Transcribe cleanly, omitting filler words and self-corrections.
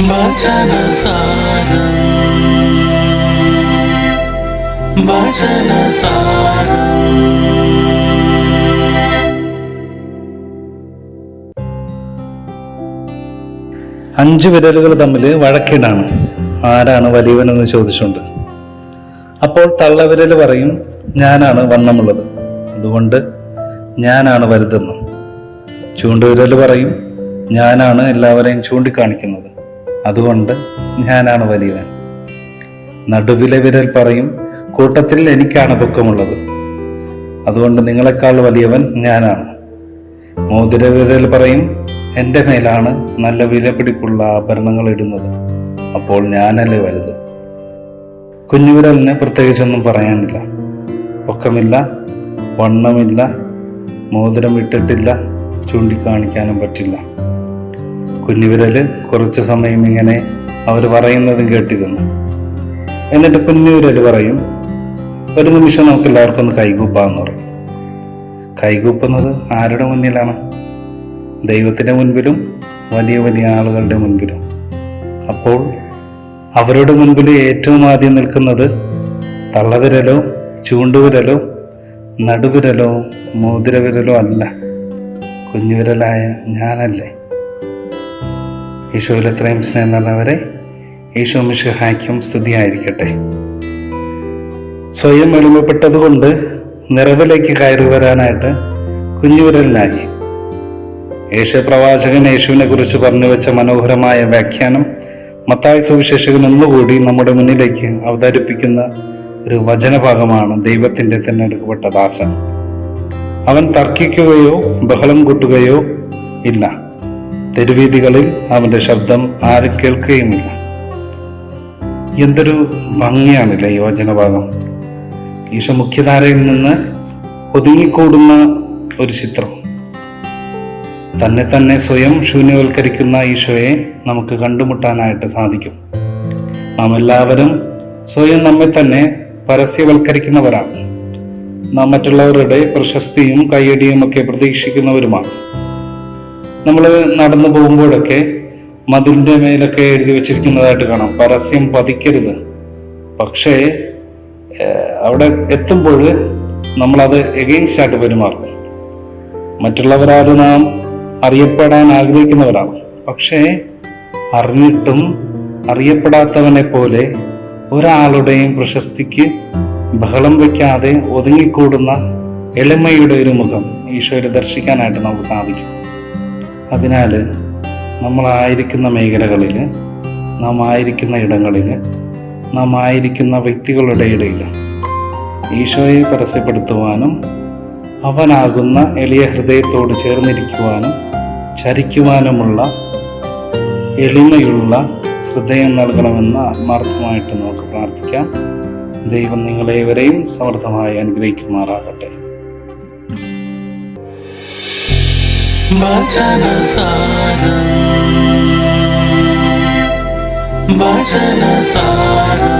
വചനസാരം വചനസാരം. അഞ്ചു വിരലുകൾ തമ്മിൽ വഴക്കിടാണ്, ആരാണ് വലിയവനെന്ന് ചോദിച്ചുകൊണ്ട്. അപ്പോൾ തള്ളവിരൽ പറയും, ഞാനാണ് വണ്ണമുള്ളത്, അതുകൊണ്ട് ഞാനാണ് വലുതെന്ന്. ചൂണ്ടുവിരൽ പറയും, ഞാനാണ് എല്ലാവരെയും ചൂണ്ടിക്കാണിക്കുന്നത്, അതുകൊണ്ട് ഞാനാണ് വലിയവൻ. നടുവിലെ വിരൽ പറയും, കൂട്ടത്തിൽ എനിക്കാണ് പൊക്കമുള്ളത്, അതുകൊണ്ട് നിങ്ങളെക്കാൾ വലിയവൻ ഞാനാണ്. മോതിരവിരൽ പറയും, എൻ്റെ മേലാണ് നല്ല വിലപിടിപ്പുള്ള ആഭരണങ്ങൾ ഇടുന്നത്, അപ്പോൾ ഞാനല്ലേ വലുത്. കുഞ്ഞുവിരലിന് പ്രത്യേകിച്ചൊന്നും പറയാനില്ല. പൊക്കമില്ല, വണ്ണമില്ല, മോതിരം ഇട്ടിട്ടില്ല, ചൂണ്ടിക്കാണിക്കാനും പറ്റില്ല. കുഞ്ഞുവിരല് കുറച്ചു സമയം ഇങ്ങനെ അവർ പറയുന്നതും കേട്ടിരുന്നു. എന്നിട്ട് കുഞ്ഞുവിരല് പറയും, ഒരു നിമിഷം നമുക്ക് എല്ലാവർക്കും ഒന്ന് കൈകൂപ്പാന്ന് പറയും. കൈകൂപ്പുന്നത് ആരുടെ മുന്നിലാണ്? ദൈവത്തിൻ്റെ മുൻപിലും വലിയ വലിയ ആളുകളുടെ മുൻപിലും. അപ്പോൾ അവരുടെ മുൻപിൽ ഏറ്റവും ആദ്യം നിൽക്കുന്നത് തള്ളവിരലോ ചൂണ്ടുവിരലോ നടുവിരലോ മോതിരവിരലോ അല്ല, കുഞ്ഞുവിരലായ ഞാനല്ലേ. ഈശോയിൽ എത്രയും സ്നേഹം നിറഞ്ഞവരെ, ഈശോ മിശിഹായ്ക്കും സ്തുതിയായിരിക്കട്ടെ. സ്വയം എളിമപ്പെട്ടതുകൊണ്ട് നിറവിലേക്ക് കയറി വരാനായിട്ട് കുഞ്ഞുവിരലിനായി. യേശുപ്രവാചകൻ യേശുവിനെ കുറിച്ച് പറഞ്ഞു വെച്ച മനോഹരമായ വ്യാഖ്യാനം മത്തായി സുവിശേഷകൻ ഒന്നുകൂടി നമ്മുടെ മുന്നിലേക്ക് അവതരിപ്പിക്കുന്ന ഒരു വചനഭാഗമാണ്. ദൈവത്തിൻ്റെ തിരഞ്ഞെടുക്കപ്പെട്ട ദാസൻ. അവൻ തർക്കിക്കുകയോ ബഹളം കൂട്ടുകയോ ഇല്ല. തെരുവീതികളിൽ അവന്റെ ശബ്ദം ആരും കേൾക്കുകയുമില്ല. എന്തൊരു ഭംഗിയാണില്ലേ ഈ വചനഭാഗം. ഈശോ മുഖ്യധാരയിൽ നിന്ന് ഒതുങ്ങിക്കൂടുന്ന ഒരു ചിത്രം. തന്നെ സ്വയം ശൂന്യവൽക്കരിക്കുന്ന ഈശോയെ നമുക്ക് കണ്ടുമുട്ടാനായിട്ട് സാധിക്കും. നാം എല്ലാവരും സ്വയം നമ്മെ തന്നെ പരസ്യവൽക്കരിക്കുന്നവരാണ്. നാം മറ്റുള്ളവരുടെ പ്രശസ്തിയും കയ്യടിയും ഒക്കെ പ്രതീക്ഷിക്കുന്നവരുമാണ്. നമ്മൾ നടന്നു പോകുമ്പോഴൊക്കെ മതിലിൻ്റെ മേലൊക്കെ എഴുതി വെച്ചിരിക്കുന്നതായിട്ട് കാണാം, പരസ്യം പതിക്കരുത്. പക്ഷേ അവിടെ എത്തുമ്പോൾ നമ്മളത് എഗെയിൻസ്റ്റ് ആയിട്ട് പെരുമാറും. മറ്റുള്ളവരാത് നാം അറിയപ്പെടാൻ ആഗ്രഹിക്കുന്നവരാണ്. പക്ഷേ അറിഞ്ഞിട്ടും അറിയപ്പെടാത്തവനെ പോലെ ഒരാളുടെയും പ്രശസ്തിക്ക് ബഹളം വയ്ക്കാതെ ഒതുങ്ങിക്കൂടുന്ന എളിമയുടെ ഒരു മുഖം ഈശോയെ ദർശിക്കാനായിട്ട് നമുക്ക് സാധിക്കും. അതിനാൽ നമ്മളായിരിക്കുന്ന മേഖലകളിൽ, നാം ആയിരിക്കുന്ന ഇടങ്ങളിൽ, നാം ആയിരിക്കുന്ന വ്യക്തികളുടെ ഇടയിൽ ഈശോയെ പരസ്യപ്പെടുത്തുവാനും അവനാകുന്ന എളിയ ഹൃദയത്തോട് ചേർന്നിരിക്കുവാനും ചരിക്കുവാനുമുള്ള എളിമയുള്ള ഹൃദയം നൽകണമെന്ന് ആത്മാർത്ഥമായിട്ട് നമുക്ക് പ്രാർത്ഥിക്കാം. ദൈവം നിങ്ങളേവരെയും സമൃദ്ധമായി അനുഗ്രഹിക്കുമാറാകട്ടെ. വചനസാരം വചനസാരം.